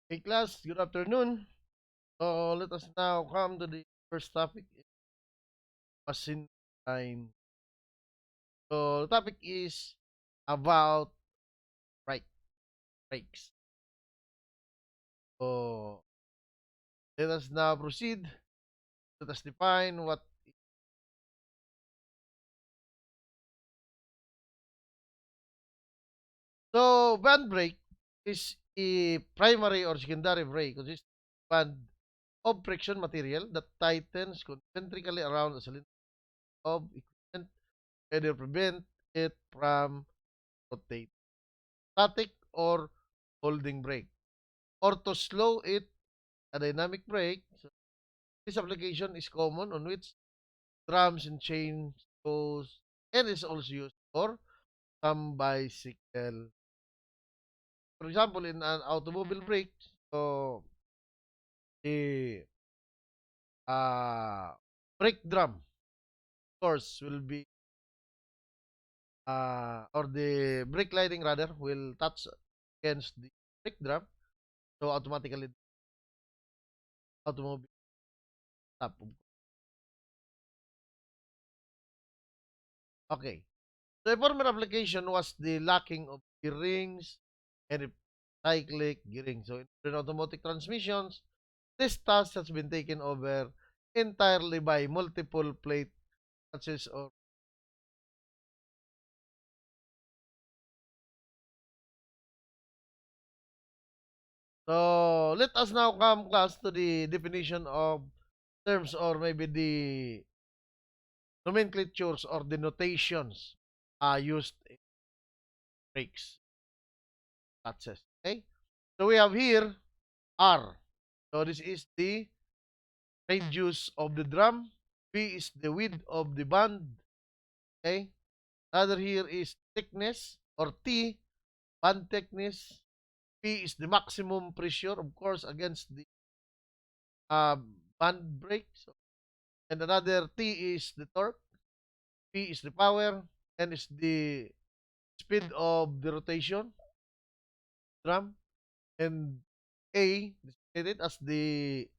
Hey class, good afternoon. So let us now come to the first topic, machine design. So the topic is about brake brakes. So let us now proceed. Let us define what. So band brake is a primary or secondary brake, which is band of friction material that tightens concentrically around a cylinder of equipment, either prevent it from rotating, static or holding brake, or to slow it, a dynamic brake. So this application is common on which drums and chains goes and is also used for some bicycle. For example, in an automobile brake, so the uh, brake drum, of course, will be or the brake lighting rather will touch against the brake drum, so automatically automobile stop. Okay. The former application was the lacking of gearings and cyclic gearing. So in automatic transmissions, this task has been taken over entirely by multiple plate clutches. Or so let us now come class to the definition of terms, or maybe the nomenclatures or the notations used in brakes clutches. Okay. So we have here R. So this is the radius of the drum. B is the width of the band. Okay. Another here is thickness, or T, band thickness. P is the maximum pressure, of course, against the uh, band brake. So, and another T is the torque. P is the power. N is the speed of the rotation drum. And A designated as the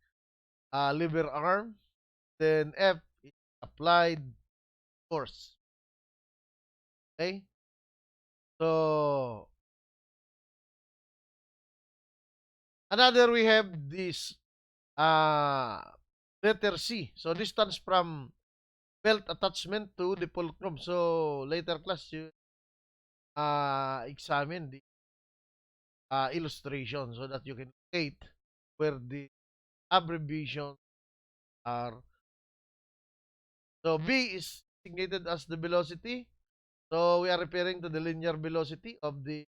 lever arm. Then F is applied force. Okay. So another we have this uh letter C. So distance from belt attachment to the fulcrum. So later class you examine the illustration so that you can locate where the abbreviations are. So V is designated as the velocity. So we are referring to the linear velocity of the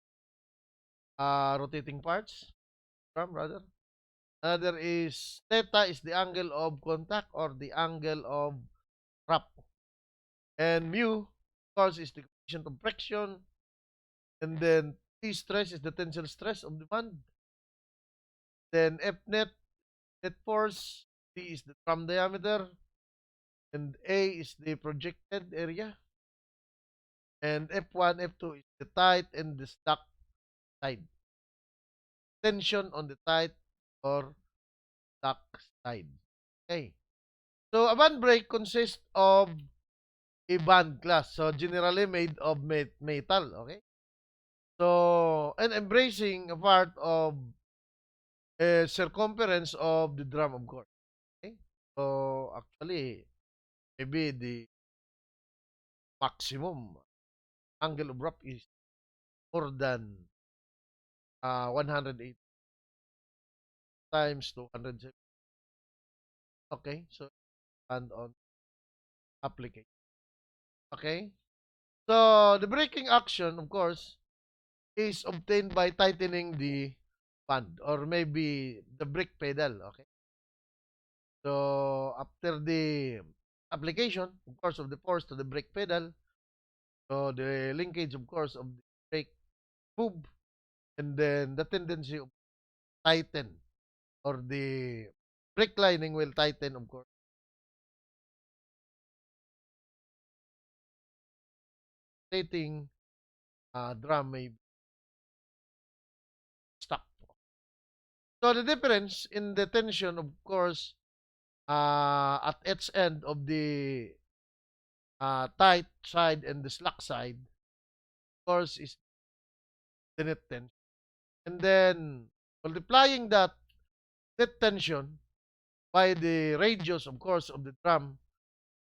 rotating parts, drum rather. Another is theta is the angle of contact or the angle of wrap. And mu, of course, is the coefficient of friction. And then T stress is the tensile stress of the band. Then F net force. T is the drum diameter. And A is the projected area. And F1, F2 is the tight and the slack side. Tension on the tight or slack side. Okay. So a band brake consists of a band glass. So generally made of metal. Okay. So, and embracing a part of a circumference of the drum, of course. Okay. So actually, maybe the maximum angle of wrap is more than 180 times 270. Okay. So, and on application. Okay. So, the braking action, of course, is obtained by tightening the band or maybe the brake pedal. Okay. So, after the application, of course, of the force to the brake pedal, so the linkage, of course, of the brake move, and then the tendency of tighten or the brake lining will tighten, of course. Stating drum may be stuck. So the difference in the tension, of course, at its end of the tight side and the slack side, of course, is the net tension. And then multiplying that net tension by the radius, of course, of the drum,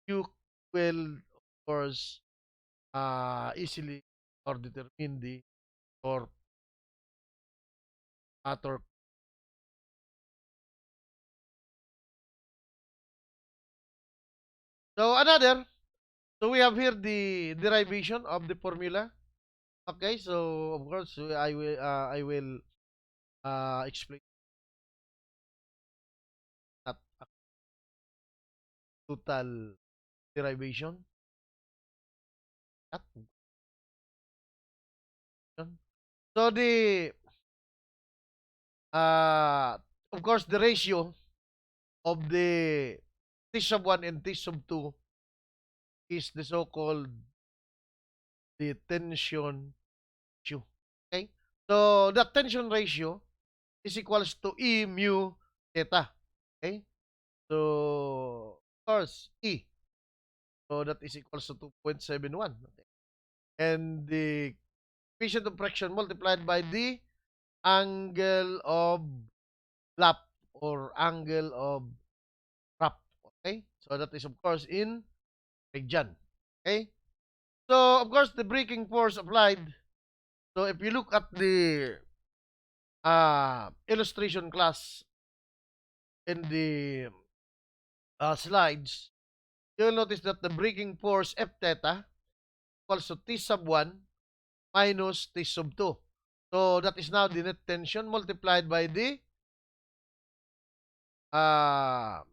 you will, of course, easily or determine the torque, torque. So another, so we have here the derivation of the formula. Okay, so of course I will explain that total derivation. That So the uh of course the ratio of the T sub 1 and T sub 2 is the so-called the tension ratio. Okay? So that tension ratio is equals to E mu theta. Okay? So of course E. So that is equals to 2.71. Okay? And the coefficient of friction multiplied by the angle of lap or angle of wrap. Okay? So that is of course in radian. Okay? So of course the braking force applied. So if you look at the illustration class in the slides, you'll notice that the braking force F theta equals to T sub 1 minus T sub 2. So that is now the net tension multiplied by the of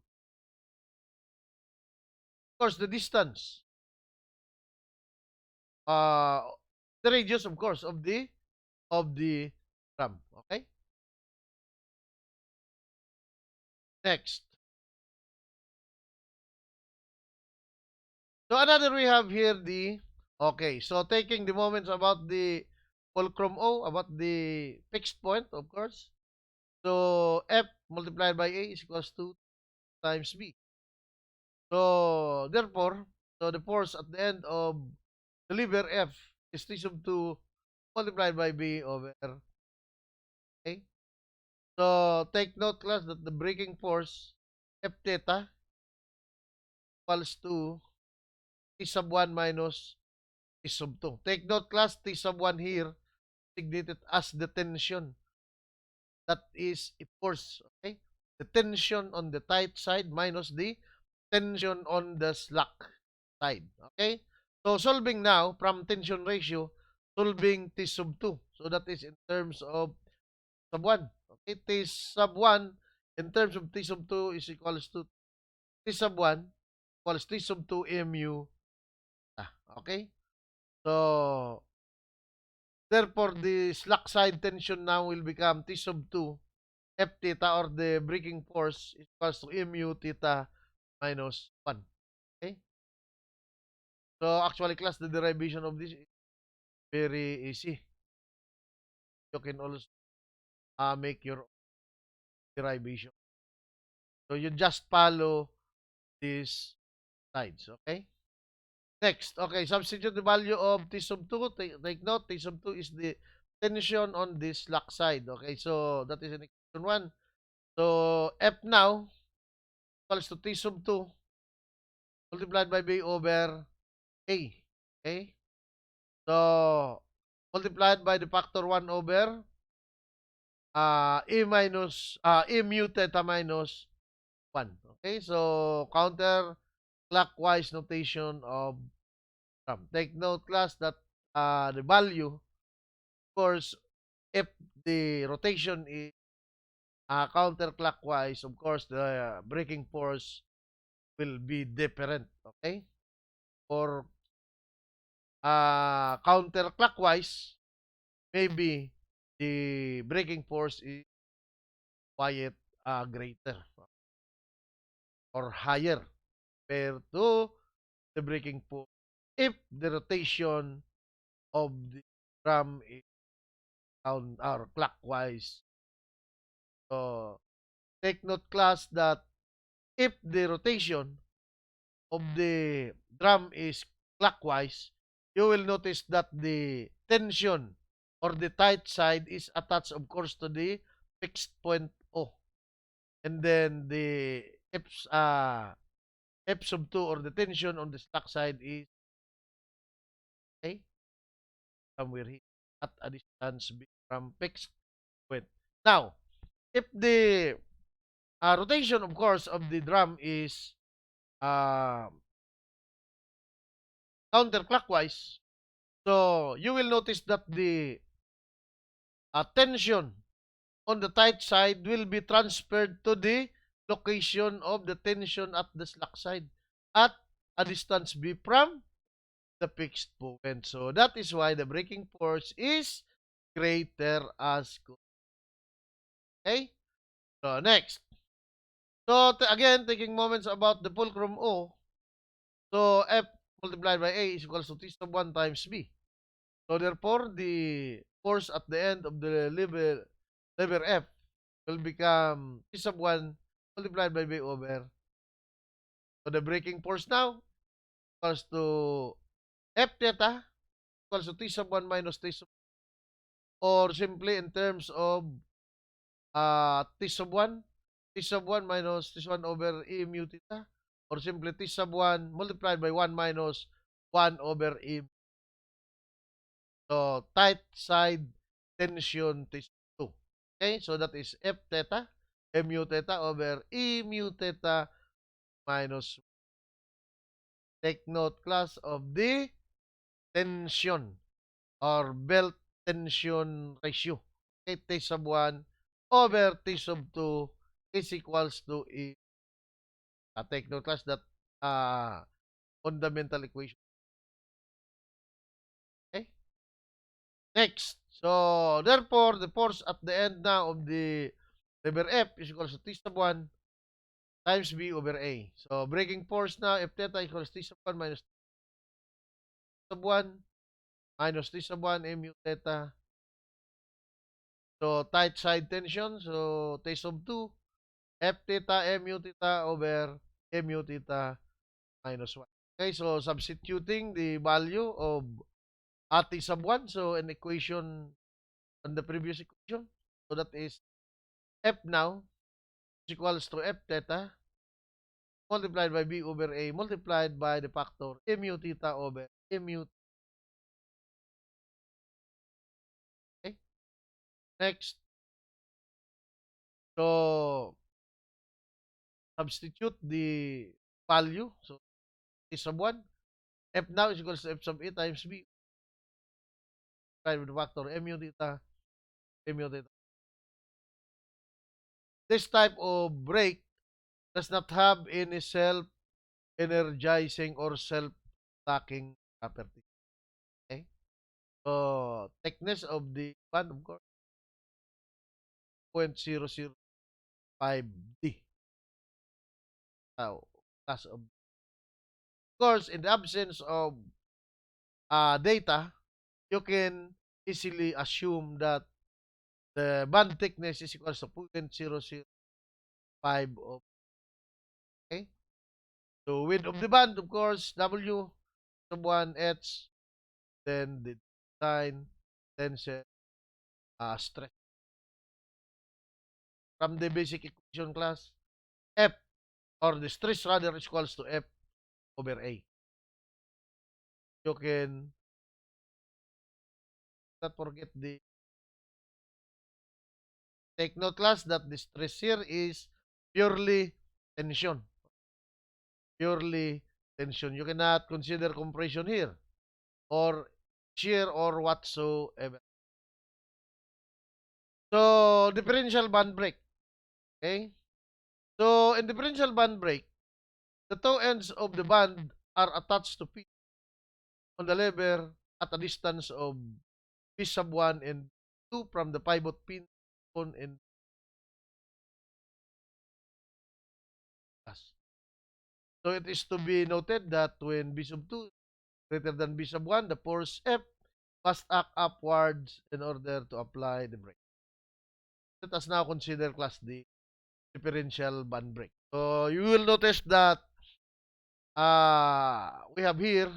course the distance, uh the radius of course of the drum. Okay? Next. So another we have here the okay, so taking the moments about the fulcrum O, about the fixed point, of course. So F multiplied by A is equals to times B. So therefore, so the force at the end of the lever F is T sub 2 multiplied by B over A. So take note class that the braking force F theta equals to T sub 1 minus T sub 2. Take note class, T sub 1 here designated as the tension. That is a force. Okay? The tension on the tight side minus the tension on the slack side. Okay? So solving now from tension ratio, solving T sub 2. So that is in terms of sub 1. Okay? T sub 1 in terms of T sub 2 is equals to T sub 1 equals T sub 2 mu. Okay? So therefore the slack side tension now will become T sub 2 F theta or the braking force is equals to mu theta minus 1. Okay? So actually class, the derivation of this is very easy. You can also make your derivation. So you just follow these sides. Okay? Next. Okay, substitute the value of T sub 2. Take note, T sub 2 is the tension on this slack side. Okay, so that is an equation 1. So F now equals to T sub 2 multiplied by B over A. Okay? So, multiplied by the factor 1 over A mu theta minus 1. Okay? So, counter clockwise notation of drum. Take note, class, that the value, of course, if the rotation is counterclockwise, of course, the braking force will be different. Okay? Or counterclockwise, maybe the braking force is quite greater or higher compared to the braking force if the rotation of the drum is down or clockwise. So, take note class that if the rotation of the drum is clockwise, you will notice that the tension or the tight side is attached, of course, to the fixed point O. And then the F sub 2 or the tension on the slack side is okay, somewhere here at a distance B from fixed point. Now, if the rotation, of course, of the drum is uh, counterclockwise, so you will notice that the tension on the tight side will be transferred to the location of the tension at the slack side at a distance B from the fixed point. So that is why the braking force is greater as good. Okay? So next. So again, taking moments about the fulcrum O. So F multiplied by A is equals to T sub 1 times B. So therefore, the force at the end of the lever F will become T sub 1 multiplied by B over. So the braking force now equals to F theta equals to T sub 1 minus T sub, or simply in terms of T sub 1, T sub 1 minus T sub 1 over E mu theta, or simply T sub 1 multiplied by 1 minus 1 over E. So tight side tension T sub 2. Okay, so that is F theta, mu theta over E mu theta minus. Take note class of the tension or belt tension ratio. Okay, T sub 1 over T sub 2 is equals to E. Take note class that fundamental equation. Okay, next. So, therefore, the force at the end now of the lever F is equals to T sub 1 times B over A. So, braking force now, F theta equals T sub 1 minus T sub 1 minus T sub 1 mu theta. So, tight side tension. So, T sub 2, F theta mu theta over mu theta minus 1. Okay, so substituting the value of T sub 1. So, an equation on the previous equation. So, that is F now is equals to F theta multiplied by B over A multiplied by the factor mu theta over mu. Okay, next. So, substitute the value. So, T sub 1. F now is equals to F sub A times B multiplied with the factor mu theta mu theta. This type of brake does not have any self-energizing or self-stacking property. Okay? So, thickness of the band, of course, 0.005D. Now, of course, in the absence of data, you can easily assume that the band thickness is equal to 0.005 of, okay? So, width of the band, of course, W sub 1 H, then the design, tensile, stress. From the basic equation class, F or the stress rather is equals to F over A. You can not forget the take note class that the stress here is purely tension. Purely tension. You cannot consider compression here or shear or whatsoever. So, differential band brake. Okay? So, in differential band brake, the two ends of the band are attached to feet on the lever at a distance of P sub 1 and 2 from the pivot pin on and plus. So it is to be noted that when B sub 2 greater than B sub 1, the force F must act upwards in order to apply the brake. Let us now consider class D, differential band break. So you will notice that we have here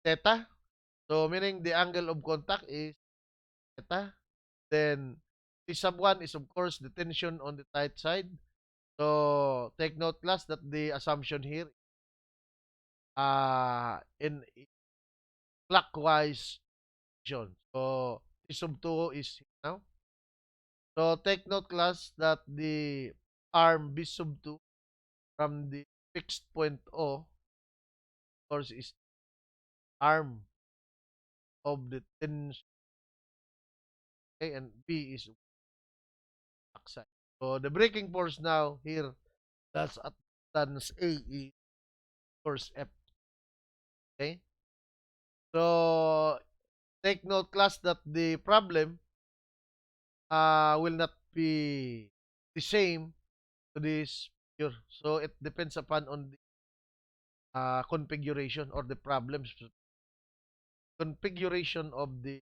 theta. So meaning the angle of contact is theta. Then T sub 1 is of course the tension on the tight side. So take note class that the assumption here in clockwise direction. So T sub 2 is here now. So take note class that the arm B sub 2 from the fixed point O, of course, is arm of the tension, okay, and B is backside. So the breaking force now here, that's at distance A is force F. Okay. So take note class that the problem will not be the same to this figure. So it depends upon on the configuration or the problems configuration of the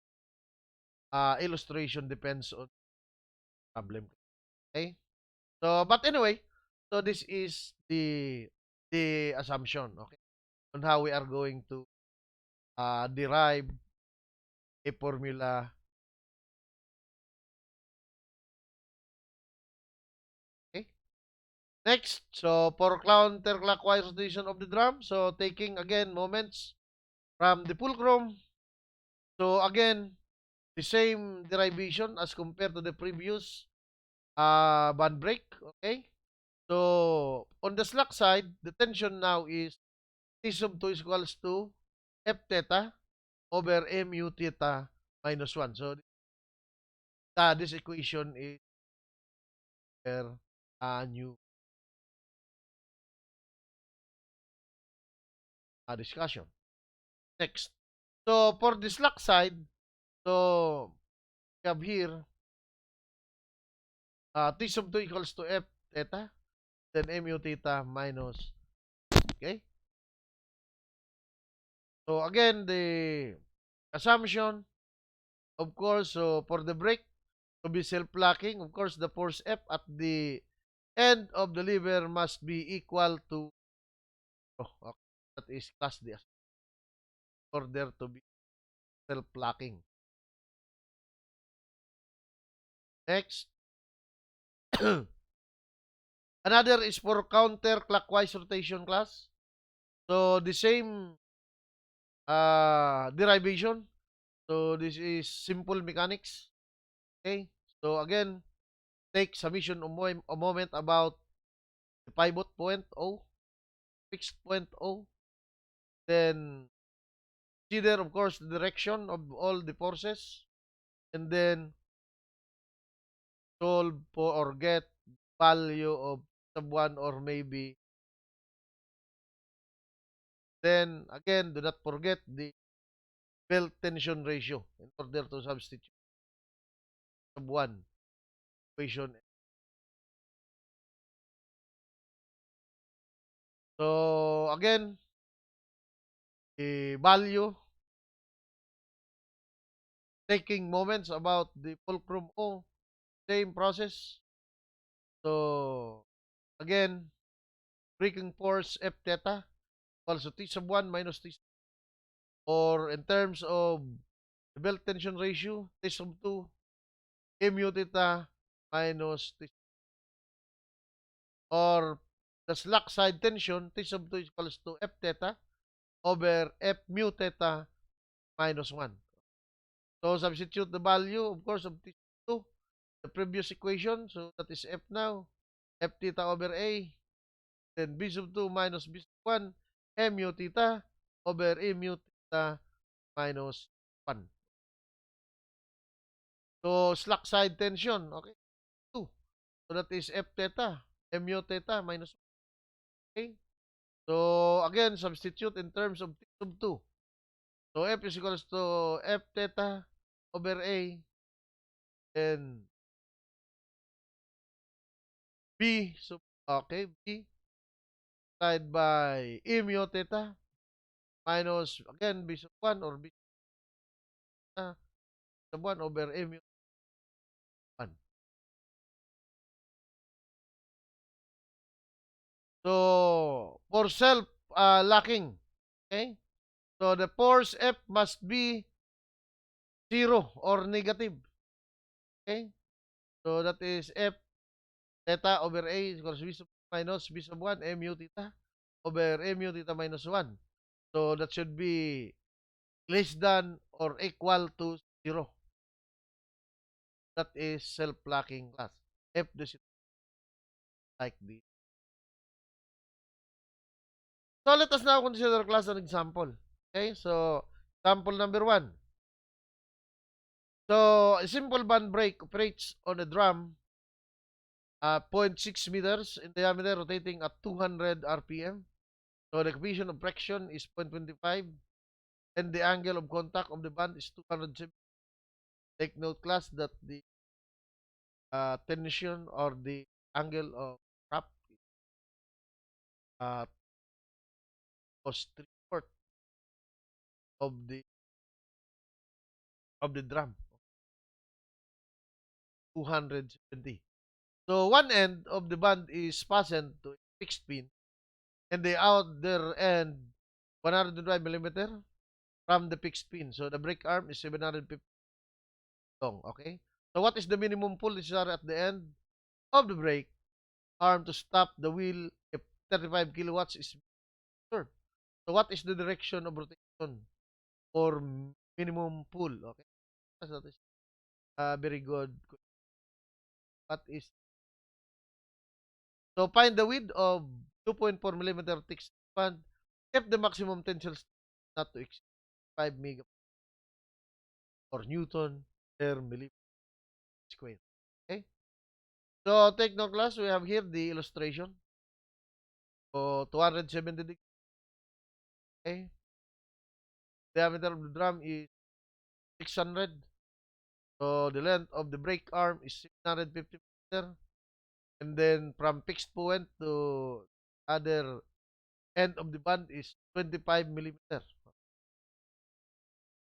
illustration depends on problem. Okay? So but anyway, so this is the assumption, okay, on how we are going to derive a formula. Okay? Next, so for counterclockwise rotation of the drum, so taking again moments from the fulcrum. So again, the same derivation as compared to the previous band break. Okay? So on the slack side, the tension now is T sub 2 is equals to F theta over mu theta minus 1. So this equation is per new discussion. Next. So for the slack side, so we have here T sub 2 equals to F theta, then mu theta minus, okay? So again, the assumption, of course, so for the brake to be self-locking, of course, the force F at the end of the lever must be equal to, okay, that is class D for there to be self-locking. Next. Another is for counterclockwise rotation class. So the same derivation. So this is simple mechanics. Okay. So again, take summation a moment about the pivot point O, fixed point O. Then consider of course the direction of all the forces. And then solve for or get value of sub 1 or maybe. Then again, do not forget the belt tension ratio in order to substitute sub 1 equation. So again, the value taking moments about the fulcrum O, same process. So again, braking force F theta also T sub 1 minus T, or in terms of the belt tension ratio, T sub 2 mu theta minus T, or the slack side tension, T sub 2 equals to F theta over F mu theta minus 1. So substitute the value, of course, of T sub 2, the previous equation. So that is F now, F theta over A, then B sub 2 minus B sub 1, mu theta over mu theta minus 1. So slack side tension, okay, 2. So that is F theta, mu theta minus 1. Okay. So again, substitute in terms of T sub 2. So F is equals to F theta over A, and B sub, okay, B divided by mu theta minus again B sub 1 or B sub 1 over mu 1. or self-locking. Okay? So the force F must be 0 or negative. Okay? So that is F theta over A equals V sub minus V sub 1 mu theta over mu theta minus 1. So that should be less than or equal to 0. That is self-locking class. F this is like this. So let us now consider class an example. Okay, so example number 1. So a simple band brake operates on a drum zero point 0.6 meters in diameter rotating at 200 RPM. So the coefficient of friction is 0.25 and the angle of contact of the band is 270. Take note class that the tension or the angle of wrap uh, was 3/4 of the drum, 270. So one end of the band is fastened to a fixed pin and the other end 105 millimeter from the fixed pin. So the brake arm is 750 long. Okay. So what is the minimum pull necessary at the end of the brake arm to stop the wheel if 35 kilowatts is served? So what is the direction of rotation or minimum pull? Okay. That is very good. What is So find the width of 2.4 millimeter thick band if the maximum tensile strength is not to exceed 5 mega or Newton per millimeter square. Okay. So take note class, we have here the illustration. So 270 degrees. Okay. Diameter of the drum is 600. So the length of the brake arm is 650 meter. And then from fixed point to other end of the band is 25 millimeter.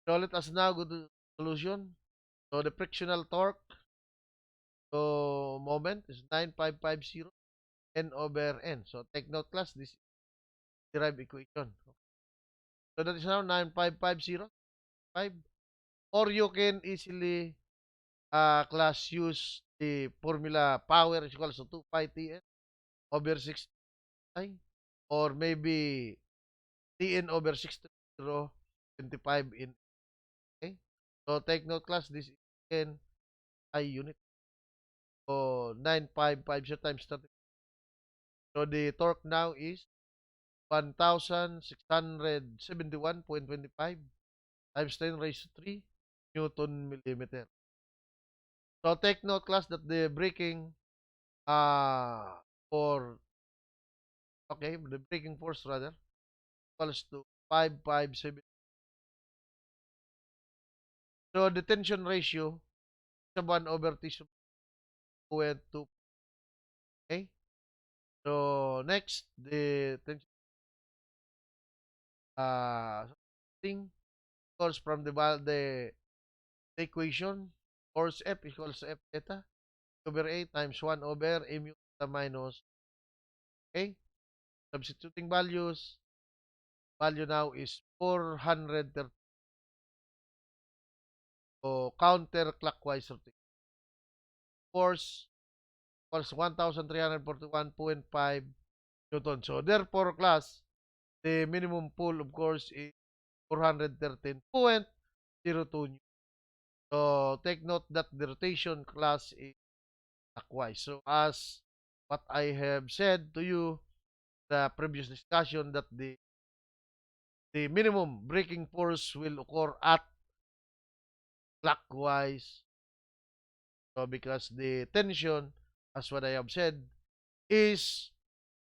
So let us now go to solution. So the frictional torque moment is 9550 N over N. So take note class, this is derived equation. So that is now 9550 5. Or you can easily class use the formula power is equals to 2 pi Tn over 6 I, or maybe Tn over 630 in. Okay. So take note class, this is in I unit. So 9550 times 30. So the torque now is 1,671.25 times 10 raised to 3 Newton millimeter. So take note class that the braking for the braking force rather equals to 557. So the tension ratio is 1 over T sub 2. Okay. So next the tension thing equals from the equation force F equals F theta over A times 1 over mu theta minus. Okay. Substituting value now is 430. So counterclockwise rotation. Force equals 1,341.5 Newton. So therefore, class, the minimum pull, of course, is 413.02 Newton. So take note that the rotation class is clockwise. So as what I have said to you the previous discussion that the minimum braking force will occur at clockwise. So because the tension, as what I have said, is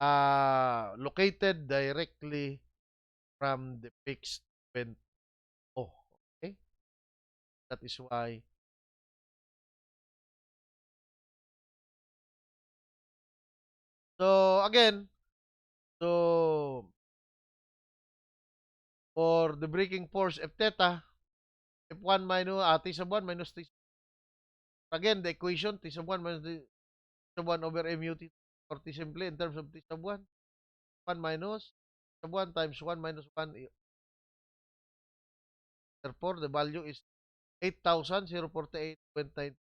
located directly from the fixed point O. Okay? That is why. So again, so for the braking force F theta, F1 minus T sub 1 minus T. Again, the equation T sub 1 minus T sub 1 over mu T or T simply in terms of T sub 1. 1 minus of 1 times 1 minus 1. Therefore, the value is 8,048.9.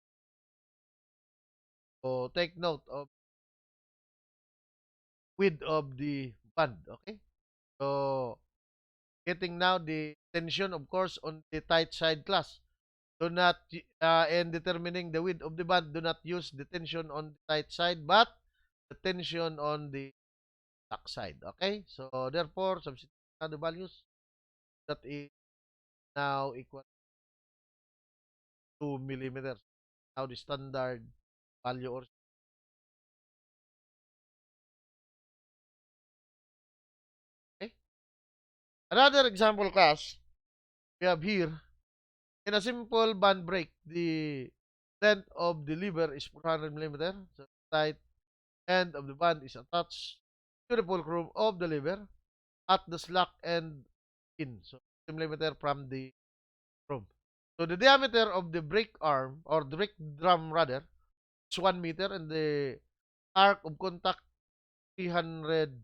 So, take note of width of the band. Okay? So, getting now the tension, of course, on the tight side class. Do not, and determining the width of the band, do not use the tension on the tight side, but the tension on the back side. Okay? So, therefore, substitute now the values. That is now equal to millimeters. Now, the standard value or okay. Another example class we have here. In a simple band brake, the length of the lever is 400 millimeters. So, tight end of the band is attached to the fulcrum of the lever at the slack end in. So, millimeter from the room. So, the diameter of the brake arm or the brake drum rather is 1 meter and the arc of contact 300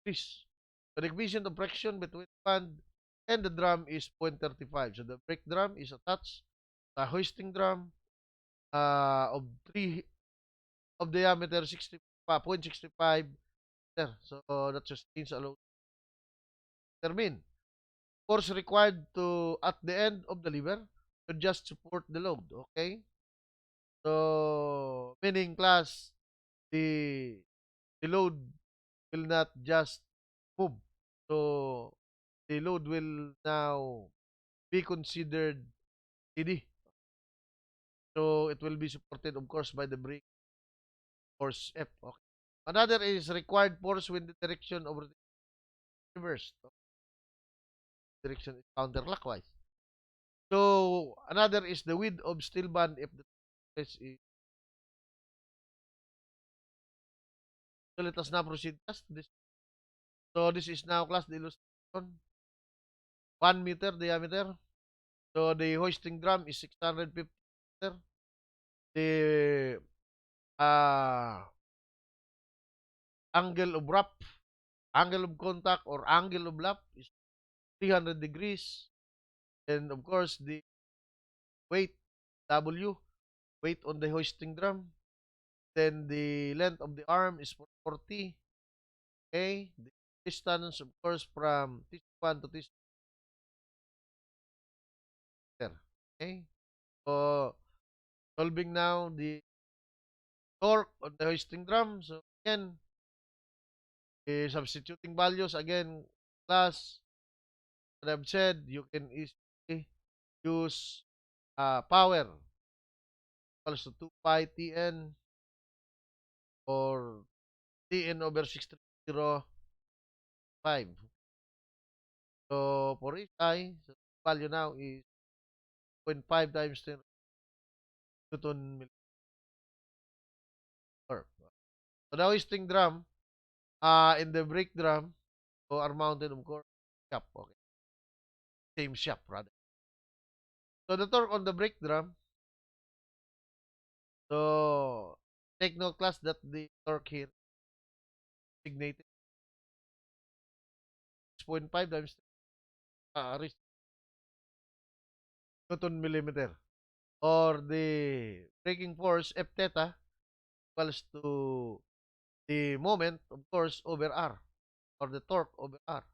degrees. So, the coefficient of friction between the band and the drum is 0.35. So, the brake drum is attached to a hoisting drum of 3 of diameter 60.65 meter. So, that just means alone determine force required to at the end of the lever to just support the load. Okay? So, meaning class, the the load will not just move. So, the load will now be considered steady. So, it will be supported, of course, by the brake force F. Okay. Another is required force when the direction of the reverse. Direction is counterclockwise. So, another is the width of steel band if the stress is. So, let us now proceed past this. So, this is now class the illustration. 1 meter diameter. So, the hoisting drum is 650 meter. The angle of wrap, angle of contact, or angle of lap is 300 degrees. And, of course, the weight, W, weight on the hoisting drum. Then, the length of the arm is 40. Okay. The distance, of course, from this one to this one. Okay. So, solving now the torque on the hoisting drum. So, again, substituting values. Again, class, what I've said, you can easily use power equals to 2 pi Tn or Tn over 630.5. So, for each I, so value now is 0.5 times 10 Newton millimeter. So, the hoisting drum, in the brake drum, so are mounted, of course, shop. Okay. Same shop, rather. So, the torque on the brake drum, so, take note, class, that the torque here designated 6.5 times Newton millimeter. Or the braking force F theta equals to the moment, of course, over R. Or the torque over R.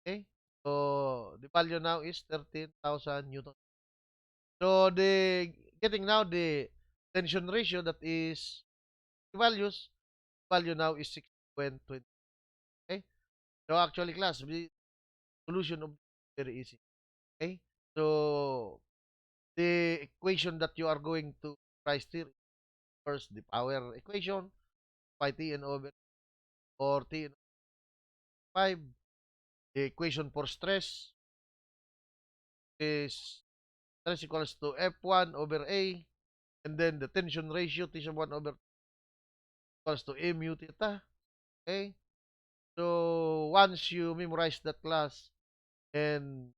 Okay? So, the value now is 13,000 Newton. So, the getting now the tension ratio, that is the value now is 6.20. Okay? So, actually, class, the solution of very easy. Okay? So, the equation that you are going to price here, first, the power equation, pi T n over or T n 5. The equation for stress is stress equals to F1 over A, and then the tension ratio, T1 over equals to mu theta. Okay? So, once you memorize that class and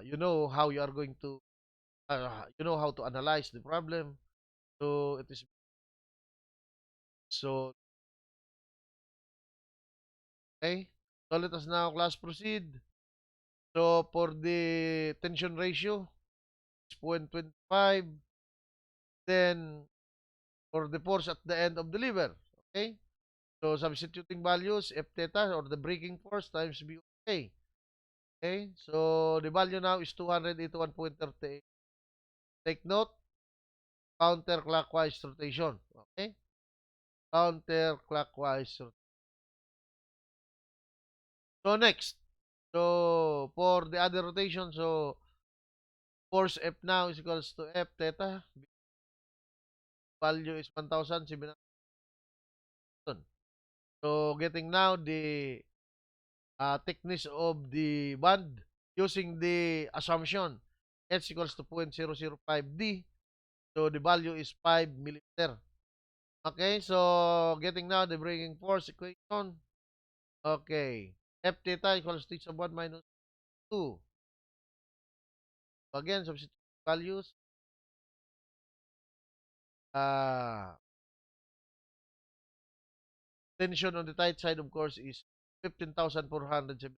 you know how you are going to, you know how to analyze the problem. So, it is so Okay? So let us now class proceed. So for the tension ratio, 6.25. Then for the force at the end of the lever. Okay? So substituting values, F theta or the braking force times B A. Okay? So the value now is 281.38. Take note, counterclockwise rotation. Okay? Counterclockwise rotation. So next, so for the other rotation, so force F now is equals to F theta. Value is 1,700. So getting now the thickness of the band using the assumption h equals to 0.005D. So the value is 5 millimeter. Okay, so getting now the braking force equation. Okay, F theta equals to sub 1 minus 2. So again, substitute values. Uh, Tension on the tight side, of course, is 15,470.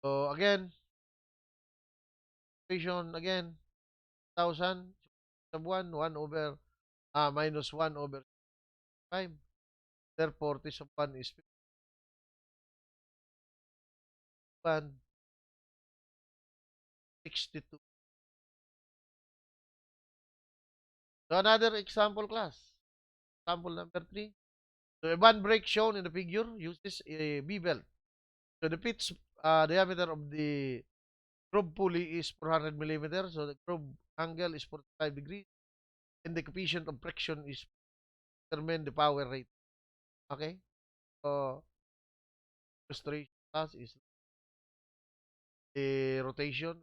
So again, equation again, 1,000 sub 1 over minus 1 over 5. Therefore, T sub 1 is 51, 62. So another example class. Example number 3. So a band brake shown in the figure uses a B-belt. So the pitch diameter of the groove pulley is 400 millimeters. So the groove angle is 45 degrees. And the coefficient of friction is determine the power rate. Okay? So illustration class is the rotation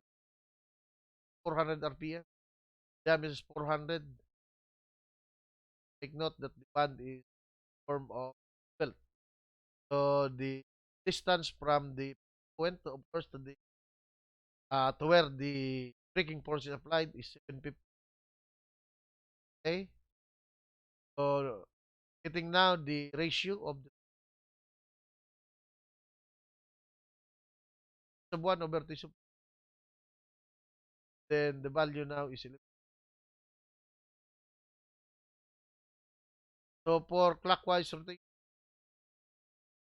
400 RPM. Diameter is 400. Take note that the band is form of belt. So the distance from the point to, of course, to where the braking force is applied is 750. Okay? So getting now the ratio of the sub 1 over T sub, then the value now is 11. So for clockwise rotation,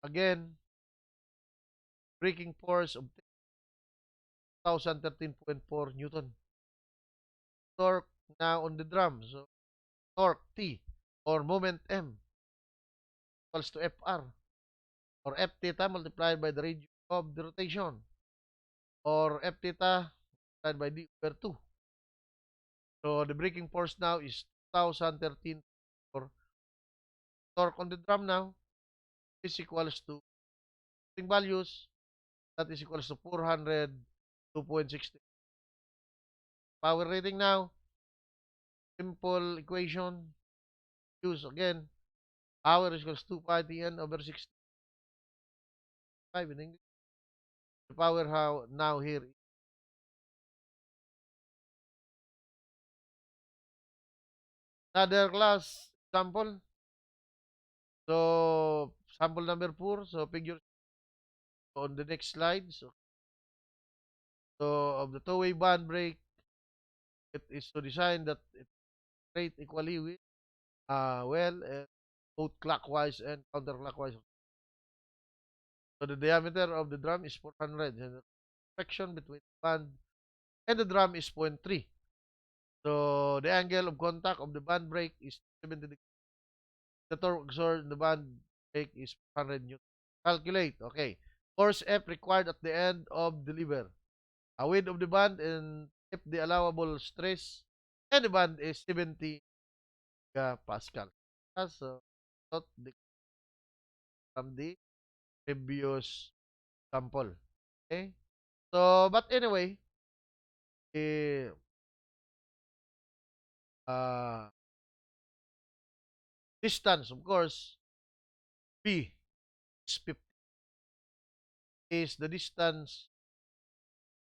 again, braking force of 1,013.4 Newton. Torque now on the drum. So torque T or moment M equals to FR or F theta multiplied by the radius of the rotation or F theta multiplied by D over 2. So the braking force now is 2,013 or torque on the drum now is equals to values that is equals to 402.60. Power rating now, simple equation, use again, power is equals to 2 pi Tn over 65 in English. The power how now here. Another class example. So sample number 4. So figure on the next slide. So of the two-way band brake, it is to design that it rate equally with both clockwise and counterclockwise. So the diameter of the drum is 400 and the friction between the band and the drum is 0.3. So the angle of contact of the band brake is 70 degrees. The torque exerted in the band brake is 400 newton. Calculate. Okay. Force F required at the end of the lever. A width of the band and if the allowable stress and the band is 70 Pascal. So not the, from the previous sample. Okay. So but anyway, the uh, distance of course B is 50 is the distance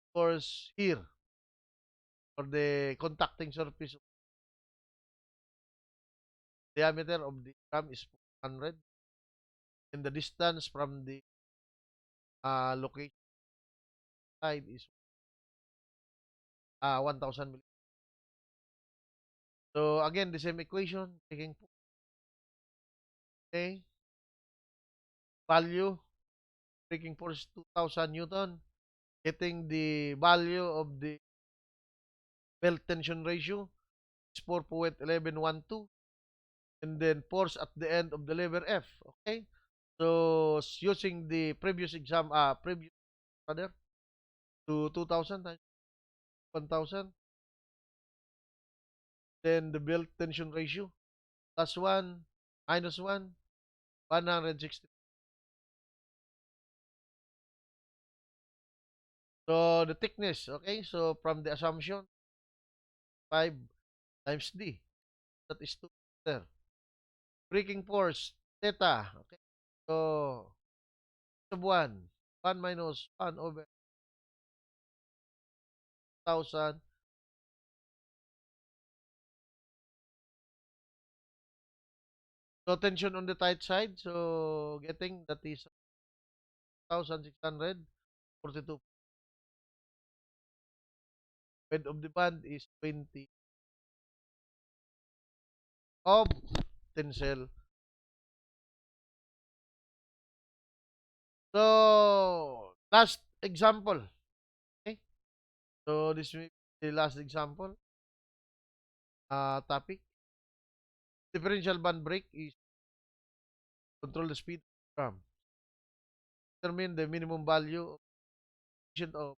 of course here for the contacting surface diameter of the drum is 100, and the distance from the location side is 1,000 millimeters. So again, the same equation, taking okay, value, breaking force 2,000 Newton, getting the value of the belt tension ratio is 4.1112, and then force at the end of the lever F. Okay, so using the previous exam, previous rather, to 2,000 times 1,000, then the belt tension ratio plus 1 minus 1, 160. So the thickness, okay, so from the assumption 5 times D, that is 2 meter. Breaking force theta, okay, so of 1 minus 1 over 1,000. So tension on the tight side, so getting that is 1,642. Width of the band is 20 of tensile. So last example, okay, so this will be the last example topic. Differential band brake is control the speed of the drum. Determine the minimum value of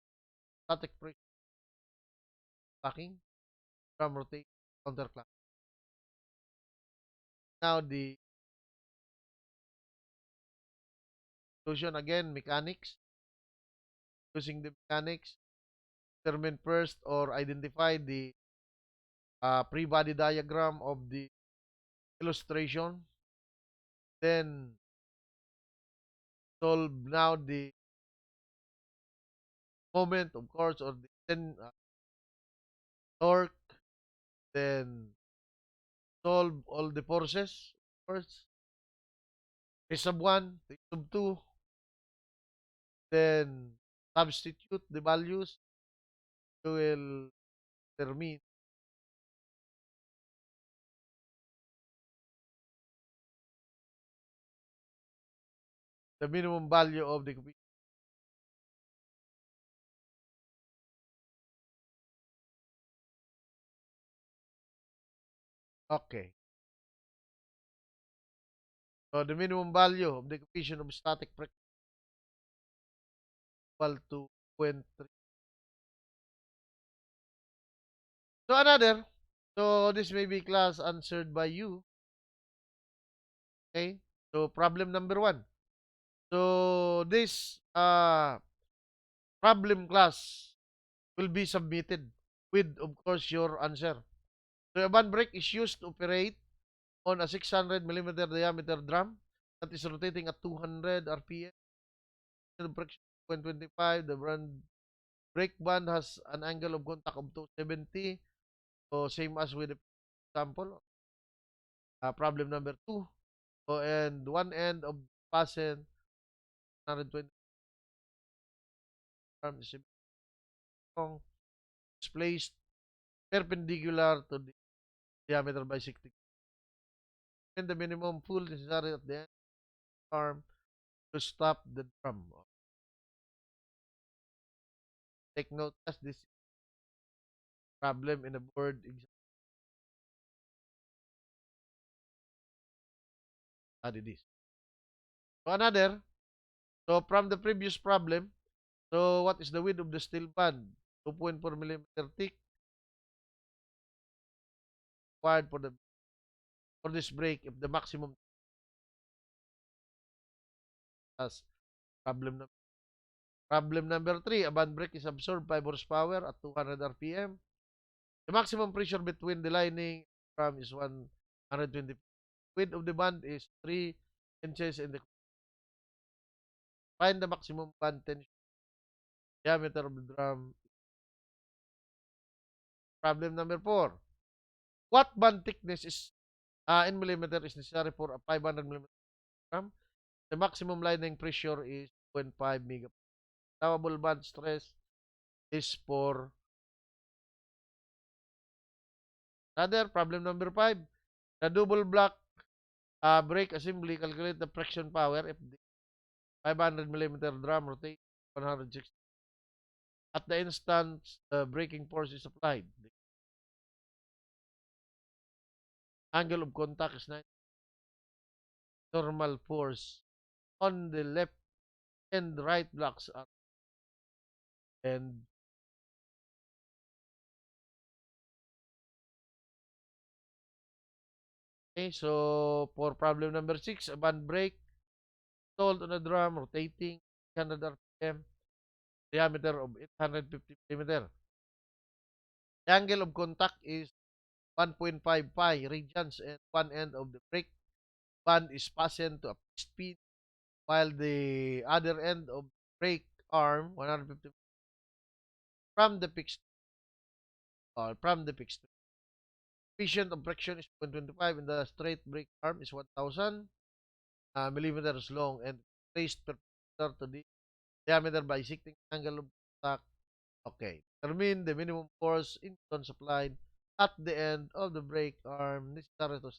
static pressure backing, drum rotate, counterclock. Now the solution again, mechanics. Using the mechanics, determine first or identify the pre-body diagram of the illustration. Then solve now the moment, of course, or the torque. Then solve all the forces, of course. A sub 1, A sub 2. Then substitute the values. You will determine the minimum value of the coefficient. Okay. So the minimum value of the coefficient of static friction equal to 0.3. So another. So this may be class answered by you. Okay. So problem number 1. So this problem class will be submitted with, of course, your answer. So a band brake is used to operate on a 600 millimeter diameter drum that is rotating at 200 RPM. The friction 0.25. The brake band has an angle of contact of 270. So same as with the example. Problem number 2. So, and one end of fasten 120 arm is long, is placed perpendicular to the diameter bisecting. And the minimum pull necessary at the end of the arm to stop the drum. Take note as this problem in a board exam. Study this. So another, so from the previous problem, so what is the width of the steel band? 2.4 millimeter thick required for this brake if the maximum as problem number 3, a band brake is absorbed 5 horsepower at 200 RPM. The maximum pressure between the lining drum is 120. Width of the band is 3 inches and find the maximum band tension diameter of the drum. Problem number 4. What band thickness is in millimeter is necessary for a 500 millimeter gram. The maximum lining pressure is 0.5 mega. Allowable band stress is for another problem number 5. The double block brake assembly calculate the friction power if the 500 millimeter drum rotates 160 at the instant the braking force is applied. The angle of contact is 90 normal force on the left and right blocks are and okay, so for problem number 6, a band brake installed on a drum rotating 100 rpm, diameter of 850 millimeter. The angle of contact is 1.5 pi radians and one end of the brake band is fastened to a speed while the other end of the brake arm 150 from the fixed from the fixed. Coefficient of friction is 0.25 and the straight brake arm is 1000 millimeters long and placed perpendicular to the diameter bisecting angle of contact. Okay. Determine the minimum force in tons applied at the end of the brake arm necessary to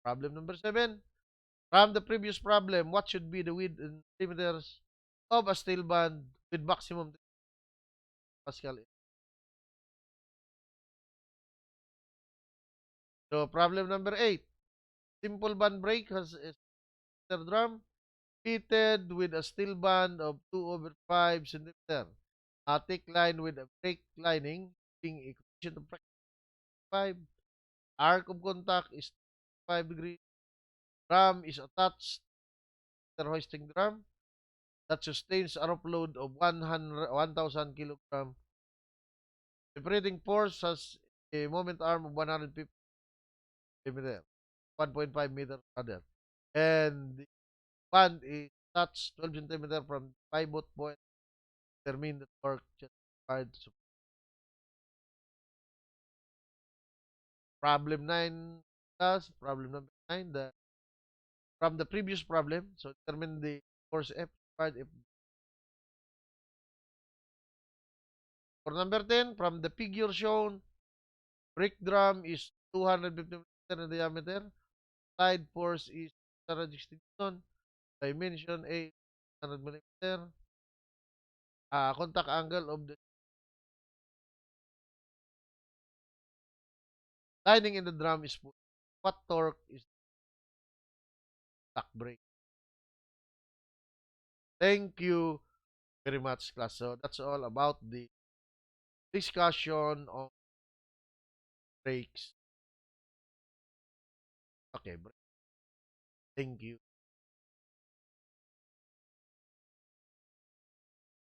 problem number 7. From the previous problem, what should be the width in millimeters of a steel band with maximum Pascal? So problem number 8. Simple band brake has a center drum fitted with a steel band of 2 over 5 centimeter. A thick line with a brake lining being a coefficient of friction 5. Arc of contact is 5 degrees. Drum is attached to the hoisting drum that sustains a rope load of 1,000 kilogram. The operating force has a moment arm of 150 millimeter, 1.5 meter rather. And the band is attached 12 centimeter from the pivot point to determine the torque just required to problem 9 plus problem number 9 from the previous problem. So determine the force F required if for number 10 from the figure shown brake drum is 250 millimeter in diameter. Side force is 160 Newton. Dimension A 100 millimeter. Contact angle of the lining in the drum is full. What torque is the brake? Thank you very much, class. So that's all about the discussion on brakes. Okay, thank you.